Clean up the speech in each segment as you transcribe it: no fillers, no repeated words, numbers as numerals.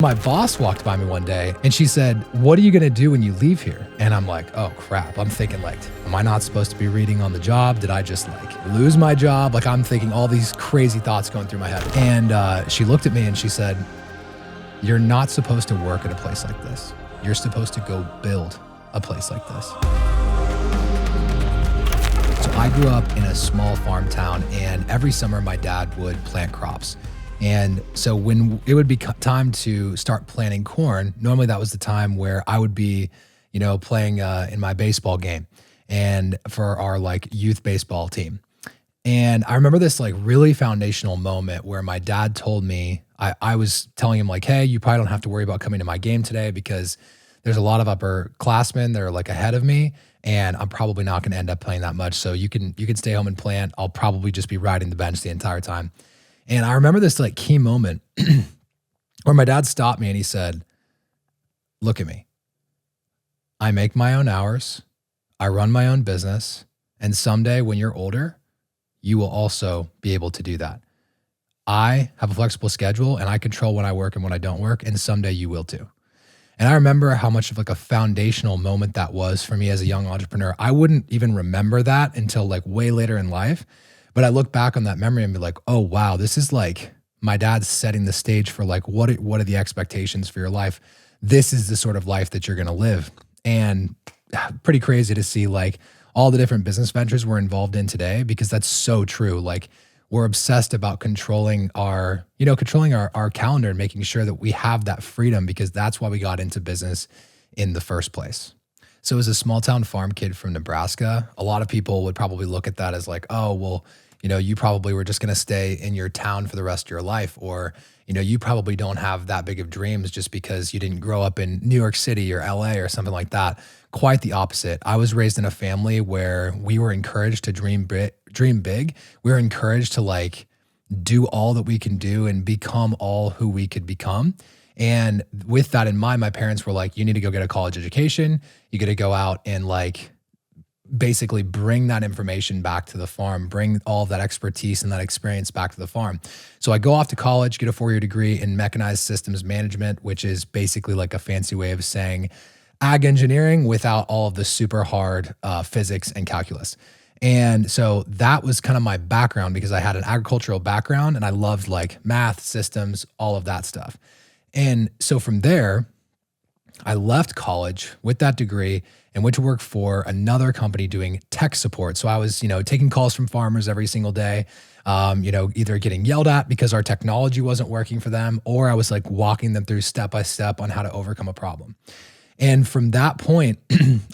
My boss walked by me one day and she said, "What are you going to do when you leave here?" And I'm like, oh crap. I'm thinking like, am I not supposed to be reading on the job? Did I just like lose my job? Like I'm thinking all these crazy thoughts going through my head. And she looked at me and she said, "You're not supposed to work at a place like this. You're supposed to go build a place like this." So I grew up in a small farm town, and every summer my dad would plant crops. And so when it would be time to start planting corn, normally that was the time where I would be, playing in my baseball game and for our like youth baseball team. And I remember this like really foundational moment where my dad told me, I was telling him like, "Hey, you probably don't have to worry about coming to my game today because there's a lot of upperclassmen that are like ahead of me, and I'm probably not going to end up playing that much. So you can stay home and plant. I'll probably just be riding the bench the entire time." And I remember this like key moment where my dad stopped me and he said, "Look at me. I make my own hours. I run my own business. And someday when you're older, you will also be able to do that. I have a flexible schedule and I control when I work and when I don't work. And someday you will too." And I remember how much of like a foundational moment that was for me as a young entrepreneur. I wouldn't even remember that until like way later in life. But I look back on that memory and be like, oh, wow, this is like my dad's setting the stage for like, what are the expectations for your life? This is the sort of life that you're going to live. And pretty crazy to see like all the different business ventures we're involved in today, because that's so true. Like we're obsessed about controlling our calendar and making sure that we have that freedom, because that's why we got into business in the first place. So as a small town farm kid from Nebraska, a lot of people would probably look at that as like, oh, well, you probably were just going to stay in your town for the rest of your life. Or, you probably don't have that big of dreams just because you didn't grow up in New York City or LA or something like that. Quite the opposite. I was raised in a family where we were encouraged to dream big. We were encouraged to like do all that we can do and become all who we could become. And with that in mind, my parents were like, you need to go get a college education. You got to go out and like basically bring that information back to the farm, bring all of that expertise and that experience back to the farm. So I go off to college, get a 4-year degree in mechanized systems management, which is basically like a fancy way of saying ag engineering without all of the super hard physics and calculus. And so that was kind of my background, because I had an agricultural background and I loved like math, systems, all of that stuff. And so from there, I left college with that degree and went to work for another company doing tech support. So I was, taking calls from farmers every single day, either getting yelled at because our technology wasn't working for them, or I was like walking them through step by step on how to overcome a problem. And from that point,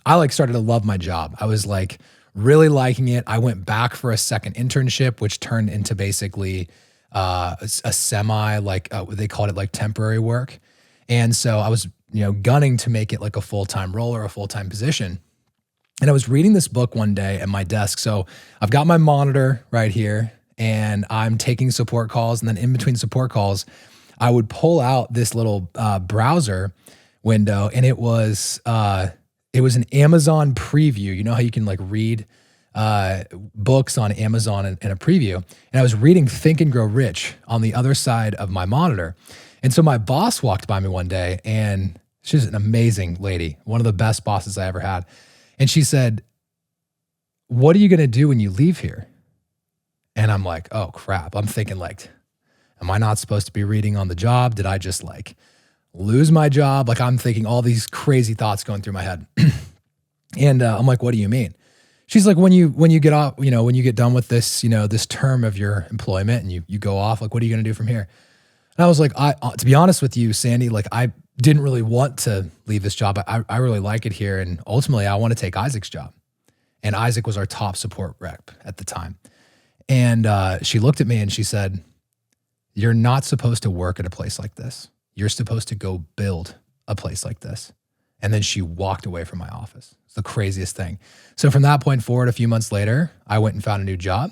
I like started to love my job. I was like really liking it. I went back for a second internship, which turned into basically a semi, like they called it like temporary work. And so I was, gunning to make it like a full-time role or a full-time position. And I was reading this book one day at my desk. So I've got my monitor right here and I'm taking support calls. And then in between support calls, I would pull out this little browser window, and it was an Amazon preview. You know how you can like read books on Amazon in a preview. And I was reading Think and Grow Rich on the other side of my monitor. And so my boss walked by me one day, and she's an amazing lady, one of the best bosses I ever had. And she said, "What are you going to do when you leave here?" And I'm like, oh crap. I'm thinking like, am I not supposed to be reading on the job? Did I just like lose my job? Like I'm thinking all these crazy thoughts going through my head. And I'm like, what do you mean? She's like, when you get off, when you get done with this, this term of your employment and you go off, like, what are you going to do from here? And I was like, to be honest with you, Sandy, like I didn't really want to leave this job. I really like it here. And ultimately I want to take Isaac's job. And Isaac was our top support rep at the time. And she looked at me and she said, "You're not supposed to work at a place like this. You're supposed to go build a place like this." And then she walked away from my office. It's the craziest thing. So from that point forward, a few months later, I went and found a new job.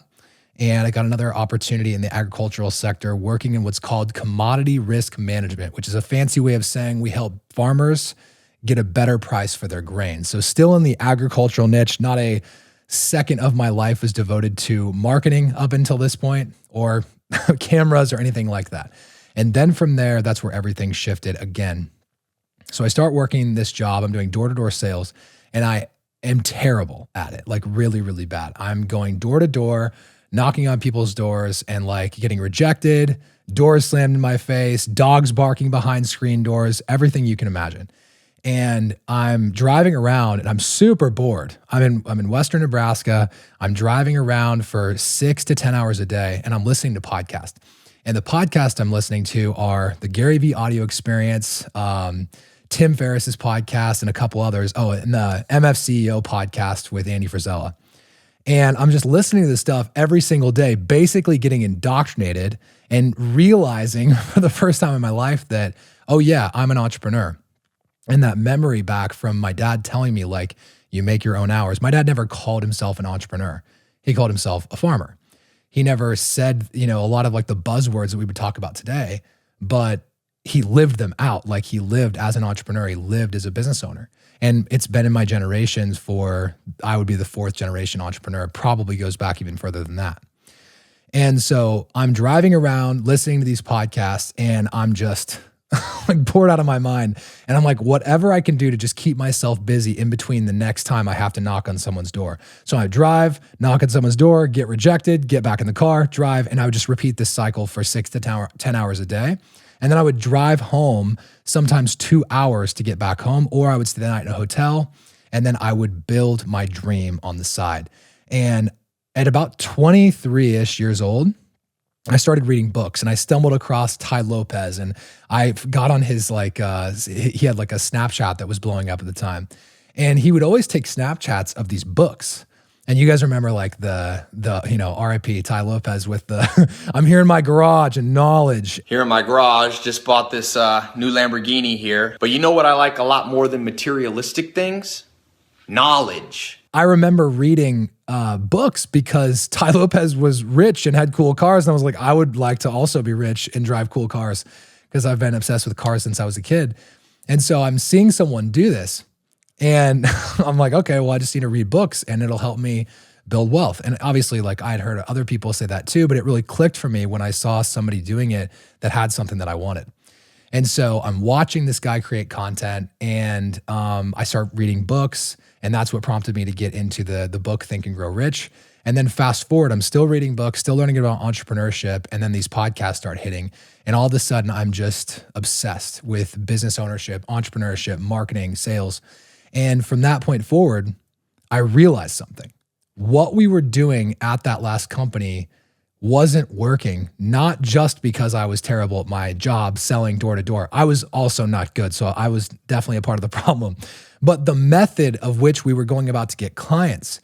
And I got another opportunity in the agricultural sector, working in what's called commodity risk management, which is a fancy way of saying we help farmers get a better price for their grain. So still in the agricultural niche, not a second of my life was devoted to marketing up until this point or cameras or anything like that. And then from there, that's where everything shifted again. So I start working this job. I'm doing door-to-door sales, and I am terrible at it, like really, really bad. I'm going door to door, knocking on people's doors and like getting rejected, doors slammed in my face, dogs barking behind screen doors, everything you can imagine. And I'm driving around and I'm super bored. I'm in Western Nebraska. I'm driving around for 6 to 10 hours a day, and I'm listening to podcasts. And the podcasts I'm listening to are the Gary Vee Audio Experience, Tim Ferriss's podcast, and a couple others. Oh, and the MFCEO podcast with Andy Frisella. And I'm just listening to this stuff every single day, basically getting indoctrinated and realizing for the first time in my life that, oh yeah, I'm an entrepreneur. And that memory back from my dad telling me, like, you make your own hours. My dad never called himself an entrepreneur. He called himself a farmer. He never said, a lot of like the buzzwords that we would talk about today, but he lived them out. Like he lived as an entrepreneur. He lived as a business owner. And it's been in my generations I would be the 4th generation entrepreneur. It probably goes back even further than that. And so I'm driving around listening to these podcasts, and I'm just like bored out of my mind. And I'm like, whatever I can do to just keep myself busy in between the next time I have to knock on someone's door. So I drive, knock on someone's door, get rejected, get back in the car, drive, and I would just repeat this cycle for 6 to 10 hours a day. And then I would drive home, sometimes 2 hours to get back home, or I would stay the night in a hotel, and then I would build my dream on the side. And at about 23-ish years old, I started reading books, and I stumbled across Tai Lopez, and I got on his he had like a Snapchat that was blowing up at the time. And he would always take Snapchats of these books. And you guys remember like the RIP Tai Lopez with the, I'm here in my garage and knowledge. Here in my garage, just bought this new Lamborghini here. But you know what I like a lot more than materialistic things? Knowledge. I remember reading books because Tai Lopez was rich and had cool cars. And I was like, I would like to also be rich and drive cool cars because I've been obsessed with cars since I was a kid. And so I'm seeing someone do this. And I'm like, okay, well, I just need to read books and it'll help me build wealth. And obviously, like I had heard other people say that too, but it really clicked for me when I saw somebody doing it that had something that I wanted. And so I'm watching this guy create content, and I start reading books, and that's what prompted me to get into the book Think and Grow Rich. And then fast forward, I'm still reading books, still learning about entrepreneurship, and then these podcasts start hitting. And all of a sudden, I'm just obsessed with business ownership, entrepreneurship, marketing, sales. And from that point forward, I realized something. What we were doing at that last company wasn't working, not just because I was terrible at my job selling door to door. I was also not good, so I was definitely a part of the problem. But the method of which we were going about to get clients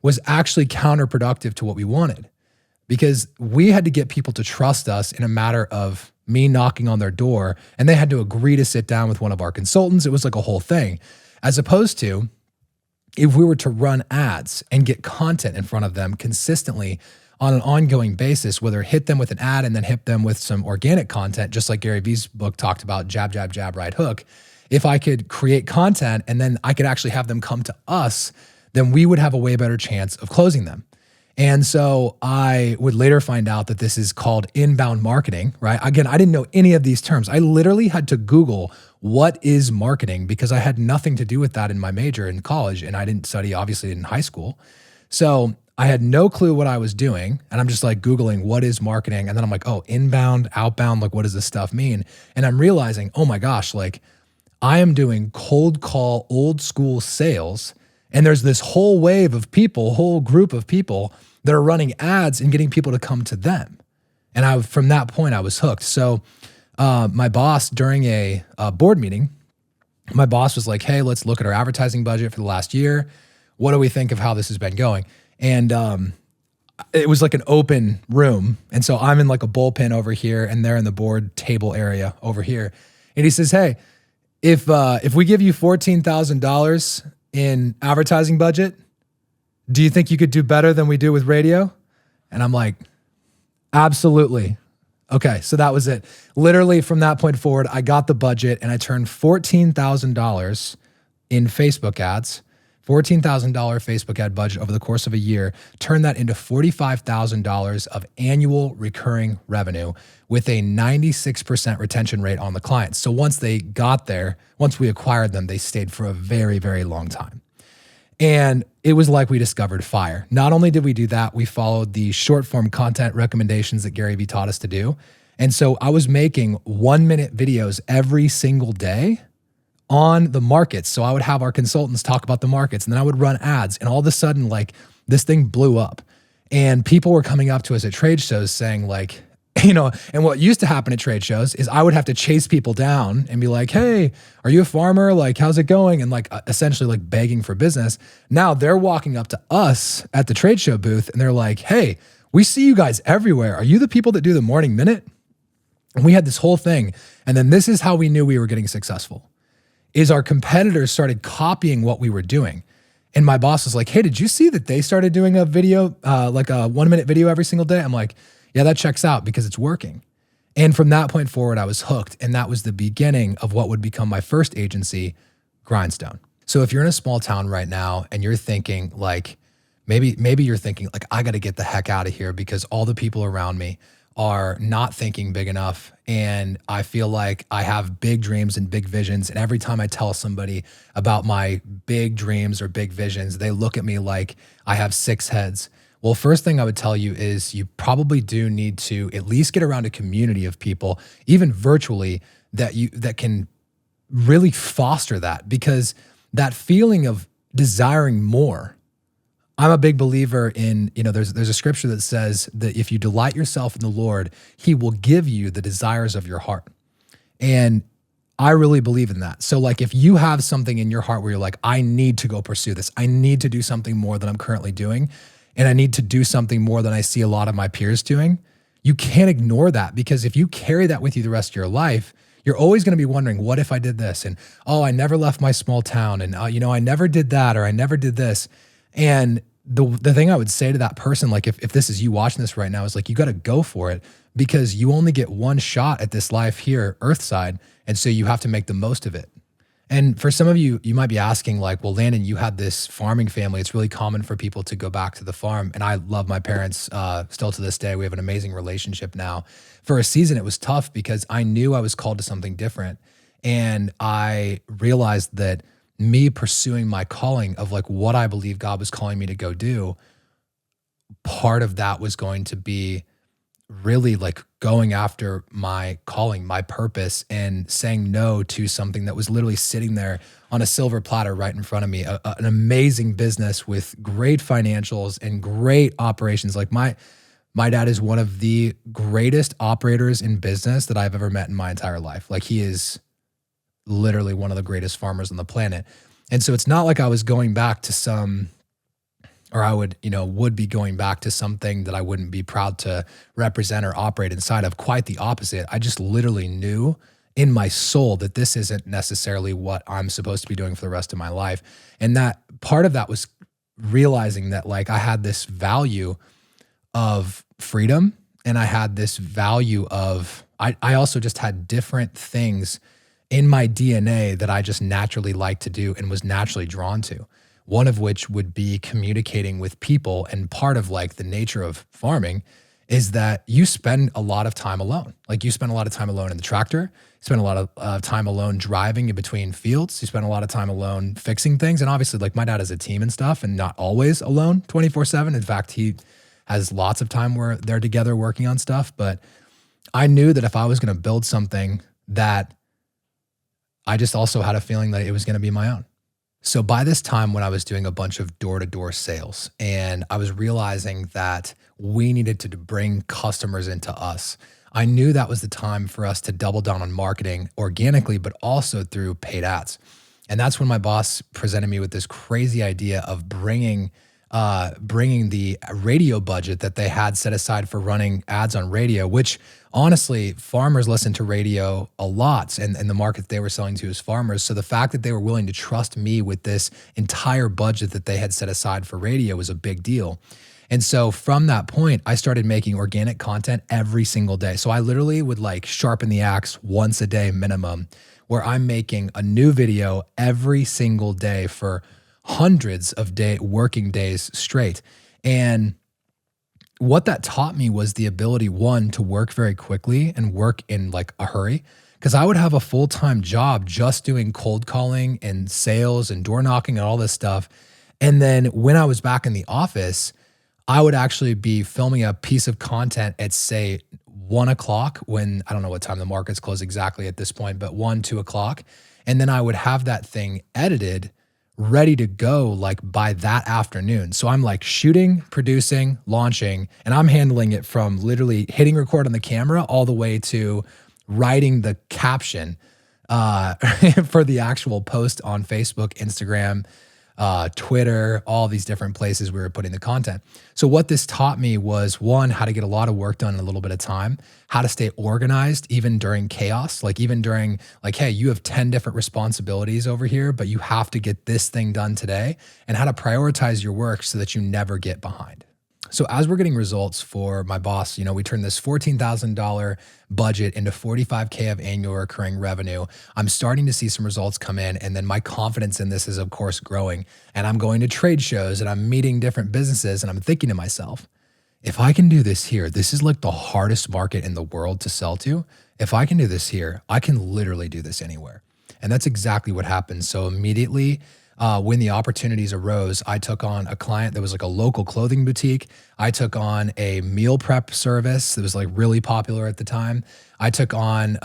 was actually counterproductive to what we wanted, because we had to get people to trust us in a matter of me knocking on their door, and they had to agree to sit down with one of our consultants. It was like a whole thing, as opposed to if we were to run ads and get content in front of them consistently on an ongoing basis, whether hit them with an ad and then hit them with some organic content, just like Gary Vee's book talked about, jab, jab, jab, right hook. If I could create content and then I could actually have them come to us, then we would have a way better chance of closing them. And so I would later find out that this is called inbound marketing, right? Again, I didn't know any of these terms. I literally had to Google what is marketing because I had nothing to do with that in my major in college, and I didn't study, obviously, in high school. So I had no clue what I was doing, and I'm just like Googling what is marketing, and then I'm like, oh, inbound, outbound, like what does this stuff mean? And I'm realizing, oh my gosh, like I am doing cold call, old school sales, and there's this whole wave of people, whole group of people that are running ads and getting people to come to them. And from that point, I was hooked. So my boss, during a board meeting, my boss was like, hey, let's look at our advertising budget for the last year. What do we think of how this has been going? And it was like an open room. And so I'm in like a bullpen over here, and they're in the board table area over here. And he says, hey, if we give you $14,000 in advertising budget, do you think you could do better than we do with radio? And I'm like, absolutely. Okay, so that was it. Literally from that point forward, I got the budget and I turned $14,000 in Facebook ads $14,000 Facebook ad budget over the course of a year, turned that into $45,000 of annual recurring revenue with a 96% retention rate on the clients. So once they got there, once we acquired them, they stayed for a very, very long time. And it was like we discovered fire. Not only did we do that, we followed the short form content recommendations that Gary Vee taught us to do. And so I was making 1-minute videos every single day on the markets. So I would have our consultants talk about the markets, and then I would run ads. And all of a sudden, like, this thing blew up. And people were coming up to us at trade shows saying, like, and what used to happen at trade shows is I would have to chase people down and be like, hey, are you a farmer? Like, how's it going? And like, essentially like begging for business. Now they're walking up to us at the trade show booth and they're like, hey, we see you guys everywhere. Are you the people that do the morning minute? And we had this whole thing. And then this is how we knew we were getting successful, is our competitors started copying what we were doing. And my boss was like, hey, did you see that they started doing a video, like a 1-minute video every single day? I'm like, yeah, that checks out because it's working. And from that point forward, I was hooked. And that was the beginning of what would become my first agency, Grindstone. So if you're in a small town right now and you're thinking like, maybe you're thinking like, I got to get the heck out of here because all the people around me are not thinking big enough. And I feel like I have big dreams and big visions. And every time I tell somebody about my big dreams or big visions, they look at me like I have 6 heads. Well, first thing I would tell you is you probably do need to at least get around a community of people, even virtually, that can really foster that, because that feeling of desiring more. I'm a big believer in, there's a scripture that says that if you delight yourself in the Lord, he will give you the desires of your heart. And I really believe in that. So like if you have something in your heart where you're like, I need to go pursue this, I need to do something more than I'm currently doing, and I need to do something more than I see a lot of my peers doing, you can't ignore that, because if you carry that with you the rest of your life, you're always going to be wondering, what if I did this? And, oh, I never left my small town. And, I never did that, or I never did this. And the thing I would say to that person, like if this is you watching this right now, is like, you got to go for it, because you only get one shot at this life here, earthside. And so you have to make the most of it. And for some of you, you might be asking like, well, Landon, you had this farming family. It's really common for people to go back to the farm. And I love my parents still to this day. We have an amazing relationship now. For a season, it was tough because I knew I was called to something different. And I realized that me pursuing my calling of like what I believe God was calling me to go do, part of that was going to be really like going after my calling, my purpose, and saying no to something that was literally sitting there on a silver platter right in front of me, an amazing business with great financials and great operations. Like my dad is one of the greatest operators in business that I've ever met in my entire life. Like he is literally one of the greatest farmers on the planet. And so it's not like I was going back to I would be going back to something that I wouldn't be proud to represent or operate inside of. Quite the opposite. I just literally knew in my soul that this isn't necessarily what I'm supposed to be doing for the rest of my life. And that part of that was realizing that like I had this value of freedom, and I had this value of, I also just had different things in my DNA that I just naturally like to do and was naturally drawn to. One of which would be communicating with people. And part of like the nature of farming is that you spend a lot of time alone. Like you spend a lot of time alone in the tractor, you spend a lot of time alone driving in between fields, you spend a lot of time alone fixing things. And obviously like my dad has a team and stuff, and not always alone 24/7. In fact, he has lots of time where they're together working on stuff. But I knew that if I was going to build something, that I just also had a feeling that it was going to be my own. So by this time, when I was doing a bunch of door-to-door sales, and I was realizing that we needed to bring customers into us, I knew that was the time for us to double down on marketing organically, but also through paid ads. And that's when my boss presented me with this crazy idea of bringing the radio budget that they had set aside for running ads on radio, which honestly, farmers listen to radio a lot, and the market they were selling to is farmers. So the fact that they were willing to trust me with this entire budget that they had set aside for radio was a big deal. And so from that point, I started making organic content every single day. So I literally would like sharpen the axe once a day minimum, where I'm making a new video every single day for hundreds of working days straight. And what that taught me was the ability, one, to work very quickly and work in like a hurry. Because I would have a full-time job just doing cold calling and sales and door knocking and all this stuff. And then when I was back in the office, I would actually be filming a piece of content at, say, 1 o'clock, when I don't know what time the markets close exactly at this point, but 1, 2 o'clock. And then I would have that thing edited, ready to go like by that afternoon. So I'm like shooting, producing, launching, and I'm handling it from literally hitting record on the camera all the way to writing the caption for the actual post on Facebook, Instagram, Twitter, all these different places we were putting the content. So what this taught me was, one, how to get a lot of work done in a little bit of time, how to stay organized even during chaos, like even during like, hey, you have 10 different responsibilities over here, but you have to get this thing done today, and how to prioritize your work so that you never get behind. So as we're getting results for my boss, we turned this $14,000 budget into $45K of annual recurring revenue. I'm starting to see some results come in, and then my confidence in this is of course growing, and I'm going to trade shows and I'm meeting different businesses, and I'm thinking to myself, if I can do this here, this is like the hardest market in the world to sell to. If I can do this here, I can literally do this anywhere. And that's exactly what happened. So immediately, when the opportunities arose, I took on a client that was like a local clothing boutique. I took on a meal prep service that was like really popular at the time. I took on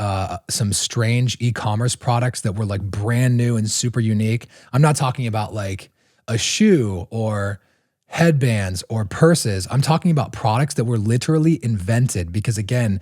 some strange e-commerce products that were like brand new and super unique. I'm not talking about like a shoe or headbands or purses. I'm talking about products that were literally invented because, again,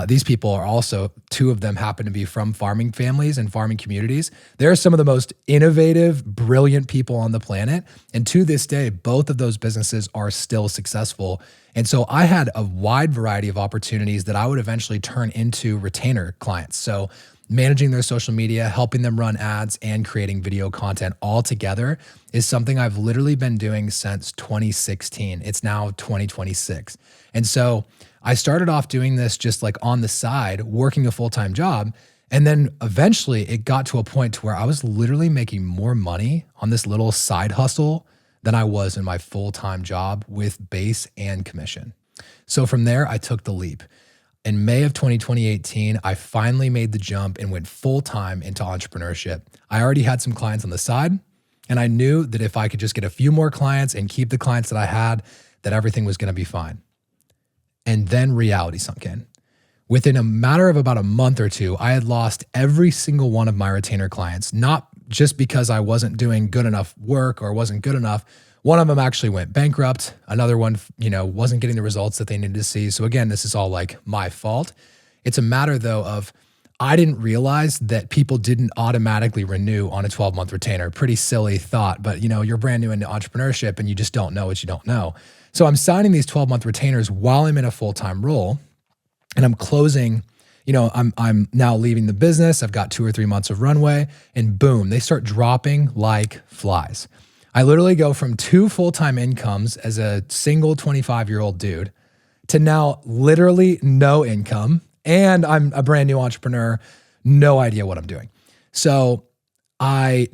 these people are also, two of them happen to be from farming families and farming communities. They're some of the most innovative, brilliant people on the planet. And to this day, both of those businesses are still successful. And so I had a wide variety of opportunities that I would eventually turn into retainer clients. So managing their social media, helping them run ads, and creating video content all together is something I've literally been doing since 2016. It's now 2026. And so I started off doing this just like on the side, working a full-time job. And then eventually it got to a point to where I was literally making more money on this little side hustle than I was in my full-time job with base and commission. So from there, I took the leap. In May of 2018, I finally made the jump and went full-time into entrepreneurship. I already had some clients on the side, and I knew that if I could just get a few more clients and keep the clients that I had, that everything was gonna be fine. And then reality sunk in. Within a matter of about a month or two, I had lost every single one of my retainer clients, not just because I wasn't doing good enough work or wasn't good enough. One of them actually went bankrupt. Another one, wasn't getting the results that they needed to see. So again, this is all like my fault. It's a matter though of, I didn't realize that people didn't automatically renew on a 12-month retainer. Pretty silly thought, but you're brand new into entrepreneurship and you just don't know what you don't know. So I'm signing these 12-month retainers while I'm in a full-time role, and I'm closing. I'm now leaving the business. I've got 2 or 3 months of runway, and boom, they start dropping like flies. I literally go from 2 full-time incomes as a single 25-year-old dude to now literally no income, and I'm a brand new entrepreneur, no idea what I'm doing. So I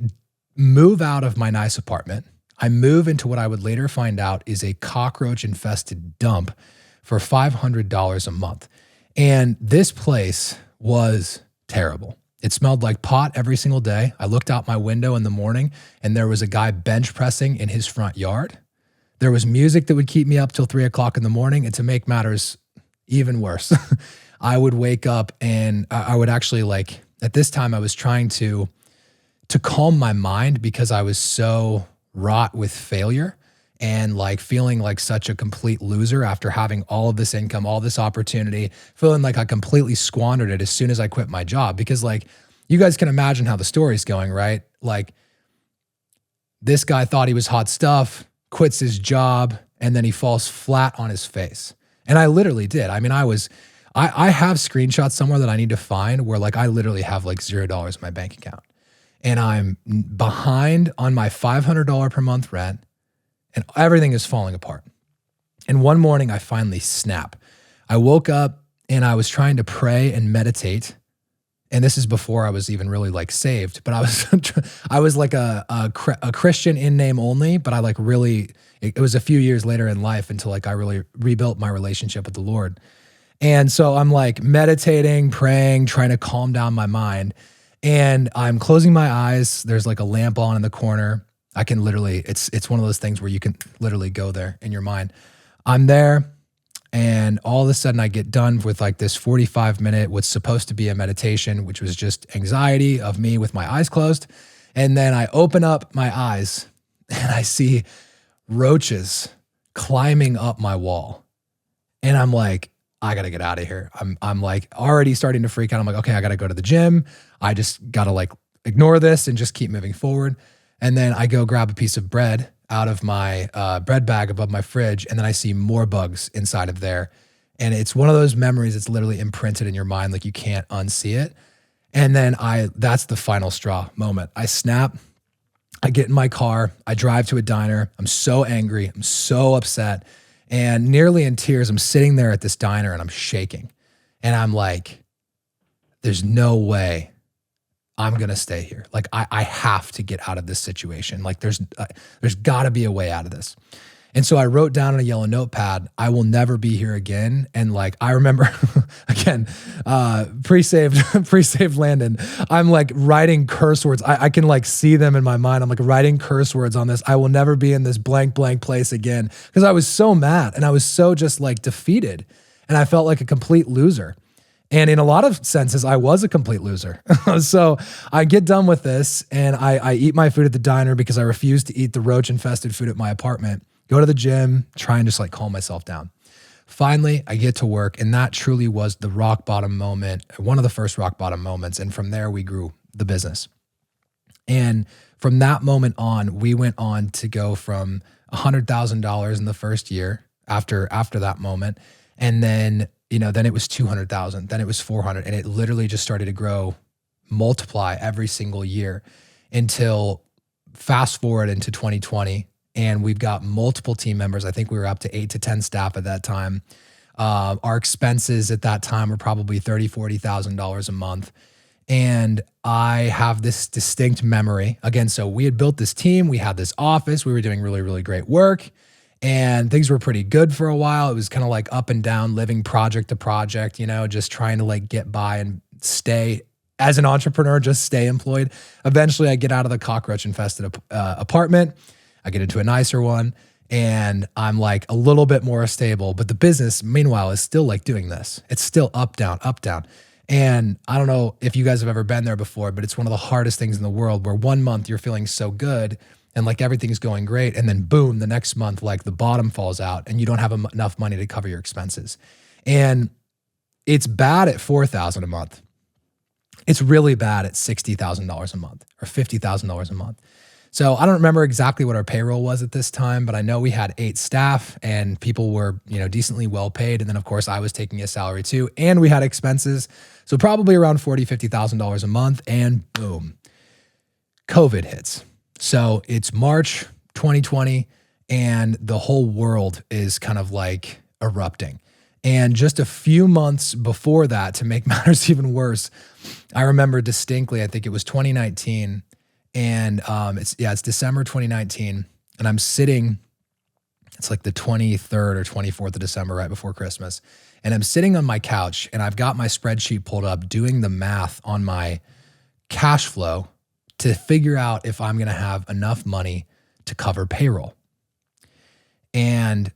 move out of my nice apartment. I move into what I would later find out is a cockroach-infested dump for $500 a month. And this place was terrible. It smelled like pot every single day. I looked out my window in the morning and there was a guy bench pressing in his front yard. There was music that would keep me up till 3 o'clock in the morning. And to make matters even worse, I would wake up and I would actually at this time I was trying to calm my mind because I was so wrought with failure and feeling like such a complete loser after having all of this income, all this opportunity, feeling like I completely squandered it as soon as I quit my job. Because you guys can imagine how the story's going, right? This guy thought he was hot stuff, quits his job, and then he falls flat on his face. And I literally did. I mean, I have screenshots somewhere that I need to find where I literally have $0 in my bank account. And I'm behind on my $500 per month rent, and everything is falling apart. And one morning I finally snap. I woke up and I was trying to pray and meditate, And this is before I was even really like saved, but I was like a Christian in name only, but I like really, it was a few years later in life until like I really rebuilt my relationship with the Lord. And so I'm like meditating, praying, trying to calm down my mind. And I'm closing my eyes. There's like a lamp on in the corner. I can literally, it's one of those things where you can literally go there in your mind. I'm there, and all of a sudden I get done with like this 45-minute, what's supposed to be a meditation, which was just anxiety of me with my eyes closed. And then I open up my eyes and I see roaches climbing up my wall. And I'm like, I gotta get out of here. I'm like already starting to freak out. I'm like, okay, I gotta go to the gym. I just gotta like ignore this and just keep moving forward. And then I go grab a piece of bread out of my bread bag above my fridge, and then I see more bugs inside of there. And it's one of those memories that's literally imprinted in your mind, like you can't unsee it. And then that's the final straw moment. I snap, I get in my car, I drive to a diner. I'm so angry, I'm so upset, and nearly in tears, I'm sitting there at this diner and I'm shaking. And I'm like, there's no way I'm going to stay here. Like I have to get out of this situation. Like there's gotta be a way out of this. And so I wrote down on a yellow notepad, I will never be here again. And like, I remember again, pre-saved Landon, I'm like writing curse words. I can like see them in my mind. I'm like writing curse words on this. I will never be in this blank place again. Cause I was so mad and I was so just like defeated. And I felt like a complete loser. And in a lot of senses, I was a complete loser. So I get done with this and I eat my food at the diner because I refuse to eat the roach infested food at my apartment, go to the gym, try and just like calm myself down. Finally, I get to work, and that truly was the rock bottom moment, one of the first rock bottom moments. And from there, we grew the business. And from that moment on, we went on to go from $100,000 in the first year after that moment. And then then it was 200,000, then it was 400, and it literally just started to grow, multiply every single year until fast forward into 2020, and we've got multiple team members. I think we were up to 8 to 10 staff at that time. Our expenses at that time were probably $30,000, $40,000 a month. And I have this distinct memory. Again, so we had built this team, we had this office, we were doing really, really great work. And things were pretty good for a while. It was kind of like up and down, living project to project, just trying to like get by and stay as an entrepreneur, just stay employed. Eventually I get out of the cockroach infested apartment. I get into a nicer one, and I'm like a little bit more stable, but the business meanwhile is still like doing this. It's still up, down, up, down. And I don't know if you guys have ever been there before, but it's one of the hardest things in the world where one month you're feeling so good and like everything's going great. And then boom, the next month, like the bottom falls out and you don't have enough money to cover your expenses. And it's bad at $4,000 a month. It's really bad at $60,000 a month or $50,000 a month. So I don't remember exactly what our payroll was at this time, but I know we had 8 staff and people were, decently well paid. And then of course I was taking a salary too, and we had expenses. So probably around $40,000, $50,000 a month, and boom, COVID hits. So it's March 2020 and the whole world is kind of like erupting. And just a few months before that, to make matters even worse, I remember distinctly, I think it was 2019, and it's December 2019, and I'm sitting, it's like the 23rd or 24th of December, right before Christmas, and I'm sitting on my couch, and I've got my spreadsheet pulled up, doing the math on my cash flow to figure out if I'm going to have enough money to cover payroll. And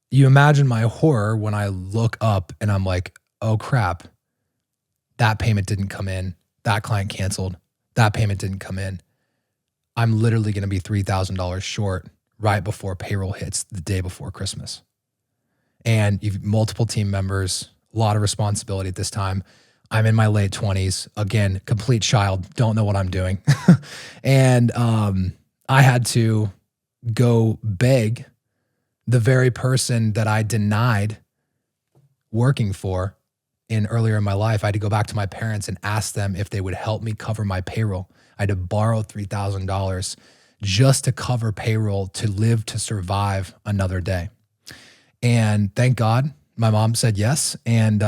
you imagine my horror when I look up and I'm like, oh crap, that payment didn't come in. That client canceled. That payment didn't come in. I'm literally going to be $3,000 short right before payroll hits the day before Christmas. And you've multiple team members, a lot of responsibility at this time. I'm in my late 20s. Again, complete child, don't know what I'm doing. And I had to go beg the very person that I denied working for earlier in my life. I had to go back to my parents and ask them if they would help me cover my payroll. I had to borrow $3,000 just to cover payroll, to live, to survive another day. And thank God my mom said yes. And,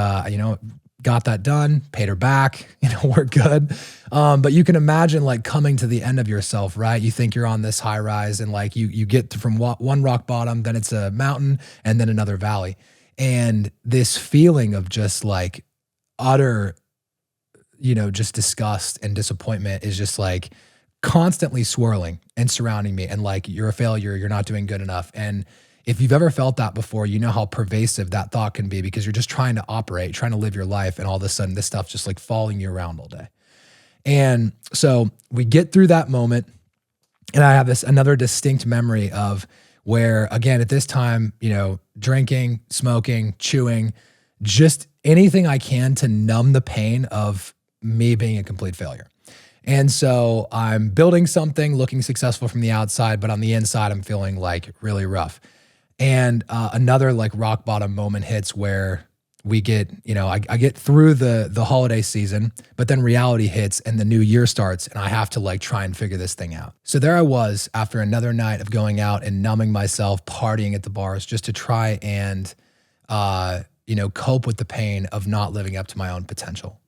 got that done, paid her back, we're good. But you can imagine like coming to the end of yourself, right? You think you're on this high rise and like you get from one rock bottom, then it's a mountain and then another valley. And this feeling of just like utter, just disgust and disappointment is just like constantly swirling and surrounding me. And like, you're a failure, you're not doing good enough. And if you've ever felt that before, you know how pervasive that thought can be because you're just trying to operate, trying to live your life. And all of a sudden this stuff's just like following you around all day. And so we get through that moment. And I have another distinct memory of where, again, at this time, drinking, smoking, chewing, just anything I can to numb the pain of me being a complete failure. And so I'm building something, looking successful from the outside, but on the inside, I'm feeling like really rough. And another like rock bottom moment hits where we get, I get through the holiday season, but then reality hits and the new year starts and I have to like try and figure this thing out. So there I was after another night of going out and numbing myself, partying at the bars just to try and, cope with the pain of not living up to my own potential.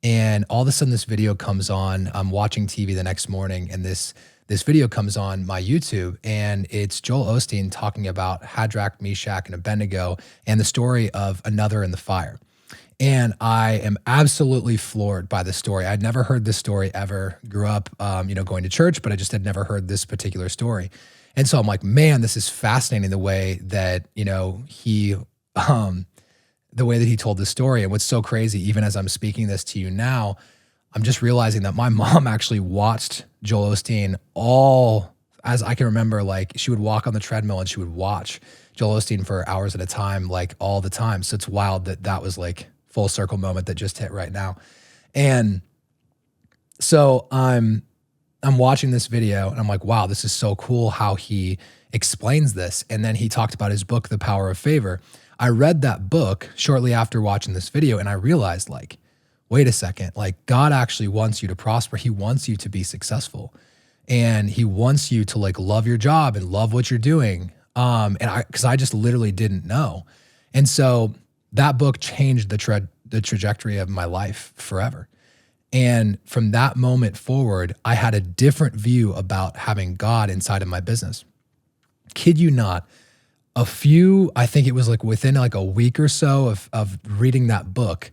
And all of a sudden this video comes on. I'm watching TV the next morning and this video comes on my YouTube and it's Joel Osteen talking about Shadrach, Meshach, and Abednego and the story of another in the fire. And I am absolutely floored by the story. I'd never heard this story ever. Grew up, going to church, but I just had never heard this particular story. And so I'm like, man, this is fascinating the way that, the way that he told the story. And what's so crazy, even as I'm speaking this to you now, I'm just realizing that my mom actually watched Joel Osteen all, as I can remember, like she would walk on the treadmill and she would watch Joel Osteen for hours at a time, like all the time. So it's wild that was like full circle moment that just hit right now. And so I'm watching this video and I'm like, wow, this is so cool how he explains this. And then he talked about his book, The Power of Favor. I read that book shortly after watching this video and I realized like, wait a second, like God actually wants you to prosper. He wants you to be successful and he wants you to like love your job and love what you're doing. Cause I just literally didn't know. And so that book changed the trajectory of my life forever. And from that moment forward, I had a different view about having God inside of my business. Kid you not, I think it was like within like a week or so of reading that book,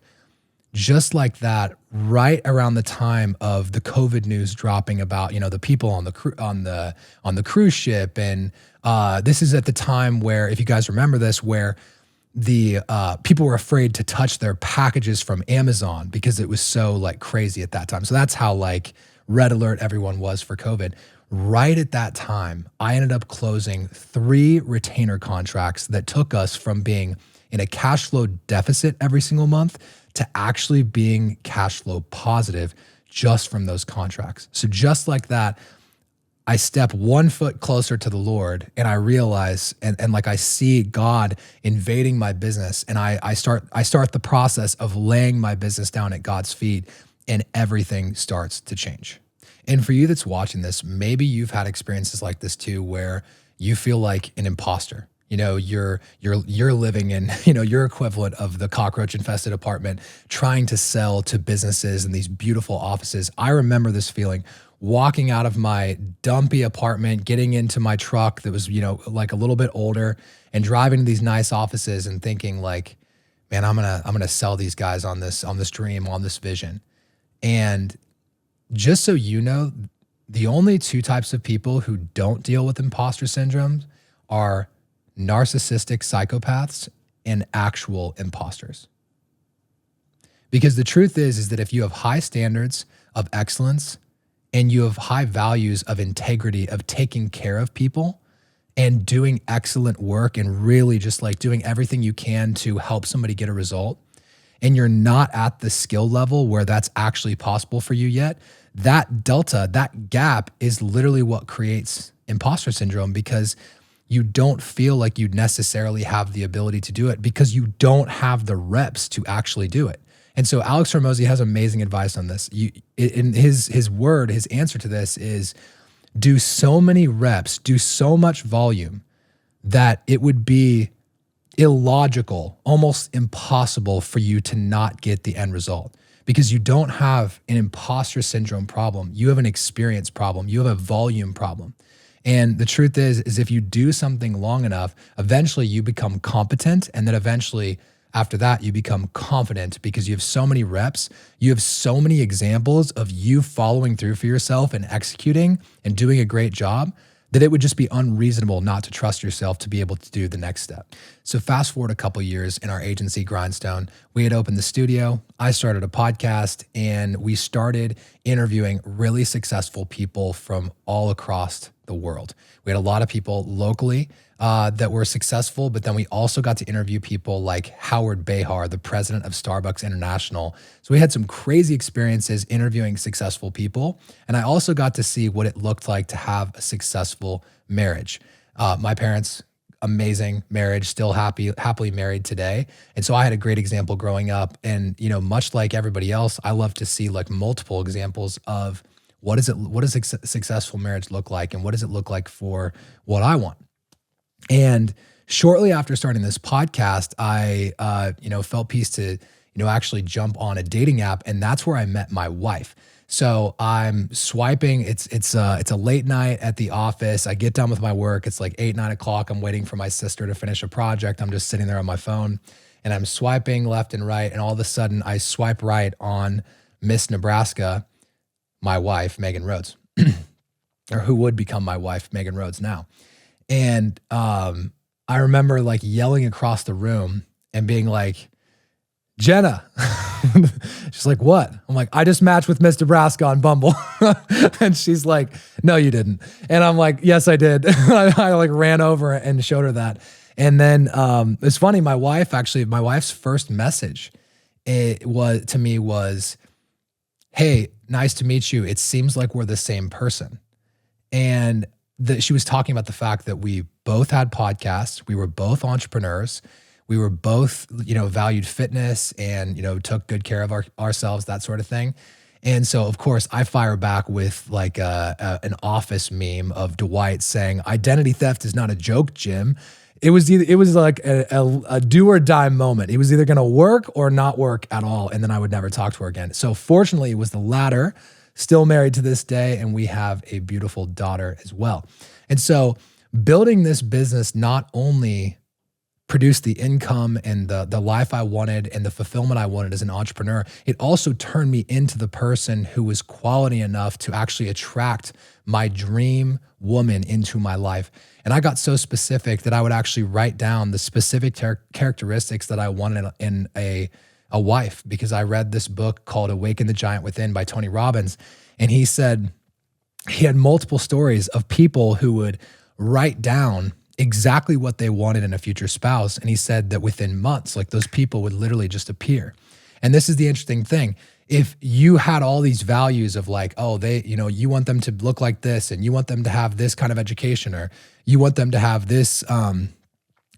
just like that, right around the time of the COVID news dropping about, the people on the cruise ship. And this is at the time where, if you guys remember this, where the people were afraid to touch their packages from Amazon because it was so like crazy at that time. So that's how like red alert everyone was for COVID. Right at that time, I ended up closing 3 retainer contracts that took us from being in a cash flow deficit every single month to actually being cash flow positive just from those contracts. So just like that, I step 1 foot closer to the Lord and I realize, and like I see God invading my business and I start the process of laying my business down at God's feet and everything starts to change. And for you that's watching this, maybe you've had experiences like this too, where you feel like an imposter. You're living in, your equivalent of the cockroach infested apartment, trying to sell to businesses in these beautiful offices. I remember this feeling walking out of my dumpy apartment, getting into my truck that was, like a little bit older and driving to these nice offices and thinking like, man, I'm going to sell these guys on this dream, on this vision. And just so you know, the only 2 types of people who don't deal with imposter syndrome are narcissistic psychopaths and actual imposters. Because the truth is that if you have high standards of excellence and you have high values of integrity, of taking care of people and doing excellent work and really just like doing everything you can to help somebody get a result, and you're not at the skill level where that's actually possible for you yet, that delta, that gap is literally what creates imposter syndrome, because you don't feel like you necessarily have the ability to do it because you don't have the reps to actually do it. And so Alex Hormozi has amazing advice on this. In his answer to this is do so many reps, do so much volume that it would be illogical, almost impossible for you to not get the end result because you don't have an imposter syndrome problem. You have an experience problem. You have a volume problem. And the truth is if you do something long enough, eventually you become competent. And then eventually after that, you become confident because you have so many reps. You have so many examples of you following through for yourself and executing and doing a great job that it would just be unreasonable not to trust yourself to be able to do the next step. So fast forward a couple years in our agency, Grindstone, we had opened the studio. I started a podcast and we started interviewing really successful people from all across the world. We had a lot of people locally that were successful, but then we also got to interview people like Howard Behar, the president of Starbucks International. So we had some crazy experiences interviewing successful people. And I also got to see what it looked like to have a successful marriage. My parents, amazing marriage, still happily married today. And so I had a great example growing up. And, much like everybody else, I love to see like multiple examples of what does a successful marriage look like? And what does it look like for what I want? And shortly after starting this podcast, I, felt peace to, actually jump on a dating app. And that's where I met my wife. So I'm swiping. It's a late night at the office. I get done with my work. It's like 8, 9 o'clock. I'm waiting for my sister to finish a project. I'm just sitting there on my phone and I'm swiping left and right. And all of a sudden I swipe right on Miss Nebraska, my wife, Megan Rhodes, or who would become my wife, Megan Rhodes now. And I remember like yelling across the room and being like, Jenna. She's like, what? I'm like, I just matched with Miss Nebraska on Bumble. And she's like, no, you didn't. And I'm like, yes, I did. I like ran over and showed her that. And then it's funny, my wife's first message to me was, hey, nice to meet you. It seems like we're the same person. And she was talking about the fact that we both had podcasts. We were both entrepreneurs. We were both, valued fitness and, took good care of ourselves, that sort of thing. And so, of course, I fire back with like an office meme of Dwight saying, identity theft is not a joke, Jim. It was like a do or die moment. It was either going to work or not work at all. And then I would never talk to her again. So fortunately, it was the latter. Still married to this day, and we have a beautiful daughter as well. And so building this business not only produced the income and the life I wanted and the fulfillment I wanted as an entrepreneur, it also turned me into the person who was quality enough to actually attract my dream woman into my life. And I got so specific that I would actually write down the specific characteristics that I wanted in a wife, because I read this book called Awaken the Giant Within by Tony Robbins. And he said he had multiple stories of people who would write down exactly what they wanted in a future spouse. And he said that within months, like those people would literally just appear. And this is the interesting thing. If you had all these values of like, oh, you want them to look like this and you want them to have this kind of education, or you want them to have this,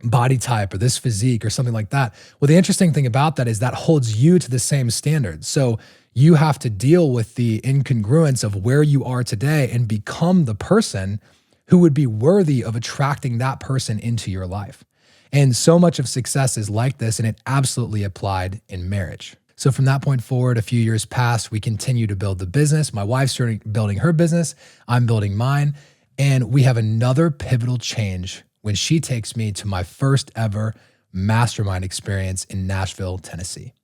body type or this physique or something like that. Well, the interesting thing about that is that holds you to the same standard. So you have to deal with the incongruence of where you are today and become the person who would be worthy of attracting that person into your life. And so much of success is like this, and it absolutely applied in marriage. So from that point forward, a few years passed, we continue to build the business. My wife's starting building her business. I'm building mine. And we have another pivotal change when she takes me to my first ever mastermind experience in Nashville, Tennessee.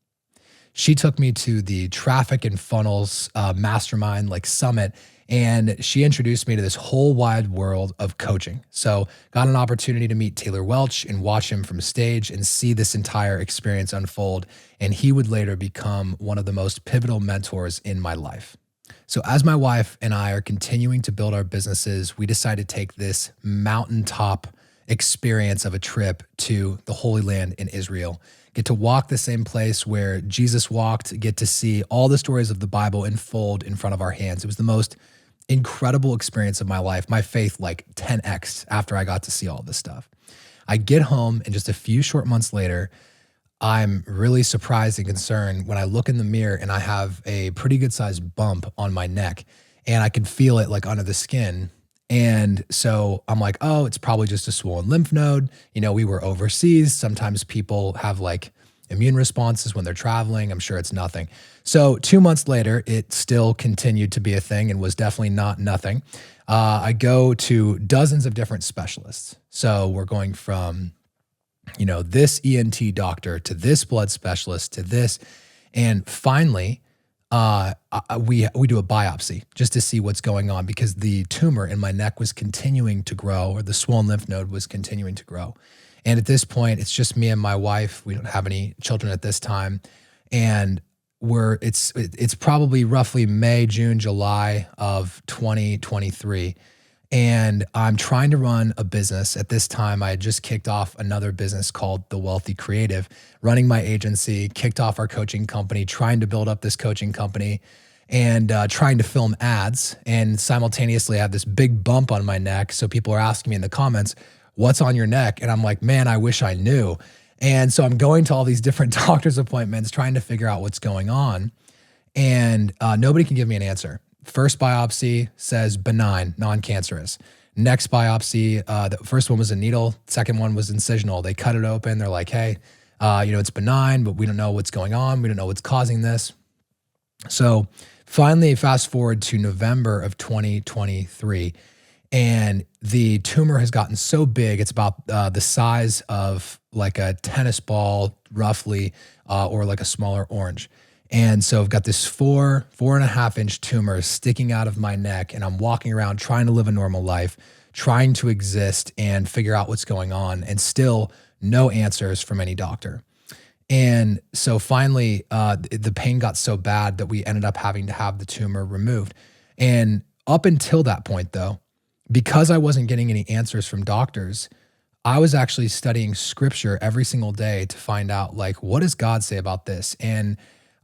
She took me to the Traffic and Funnels mastermind summit, and she introduced me to this whole wide world of coaching. So got an opportunity to meet Taylor Welch and watch him from stage and see this entire experience unfold. And he would later become one of the most pivotal mentors in my life. So as my wife and I are continuing to build our businesses, we decided to take this mountaintop experience of a trip to the Holy Land in Israel, get to walk the same place where Jesus walked, get to see all the stories of the Bible unfold in front of our hands. It was the most incredible experience of my life. My faith 10x after I got to see all this stuff. I get home, and just a few short months later, I'm really surprised and concerned when I look in the mirror and I have a pretty good sized bump on my neck, and I can feel it under the skin. And so I'm like, oh, it's probably just a swollen lymph node. We were overseas. Sometimes people have like immune responses when they're traveling. I'm sure it's nothing. So 2 months later, it still continued to be a thing and was definitely not nothing. I go to dozens of different specialists. So we're going from, this ENT doctor to this blood specialist to this. And finally, we do a biopsy just to see what's going on because the tumor in my neck was continuing to grow, or the swollen lymph node was continuing to grow. And at this point, it's just me and my wife. We don't have any children at this time, and it's probably roughly May, June, July of 2023. And I'm trying to run a business. At this time, I had just kicked off another business called The Wealthy Creative, running my agency, kicked off our coaching company, trying to build up this coaching company and trying to film ads. And simultaneously, I have this big bump on my neck. So people are asking me in the comments, what's on your neck? And I'm like, man, I wish I knew. And so I'm going to all these different doctor's appointments, trying to figure out what's going on. And nobody can give me an answer. First biopsy says benign, non-cancerous. Next biopsy, the first one was a needle. Second one was incisional. They cut it open. They're like, hey, it's benign, but we don't know what's going on. We don't know what's causing this. So finally, fast forward to November of 2023, and the tumor has gotten so big, it's about the size of like a tennis ball, roughly, or like a smaller orange. And so I've got this 4.5 inch tumor sticking out of my neck, and I'm walking around trying to live a normal life, trying to exist and figure out what's going on, and still no answers from any doctor. And so finally, the pain got so bad that we ended up having to have the tumor removed. And up until that point, though, because I wasn't getting any answers from doctors, I was actually studying scripture every single day to find out, like, what does God say about this? And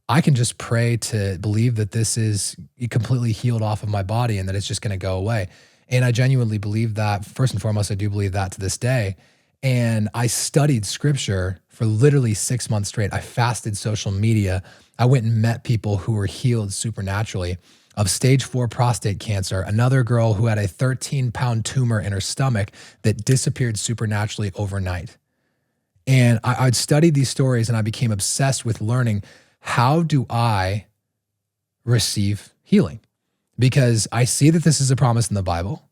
I can just pray to believe that this is completely healed off of my body and that it's just going to go away. And I genuinely believe that. First and foremost, I do believe that to this day. And I studied scripture for literally 6 months straight. I fasted social media. I went and met people who were healed supernaturally of stage 4 prostate cancer, another girl who had a 13-pound tumor in her stomach that disappeared supernaturally overnight. And I'd studied these stories and I became obsessed with learning, how do I receive healing? Because I see that this is a promise in the Bible.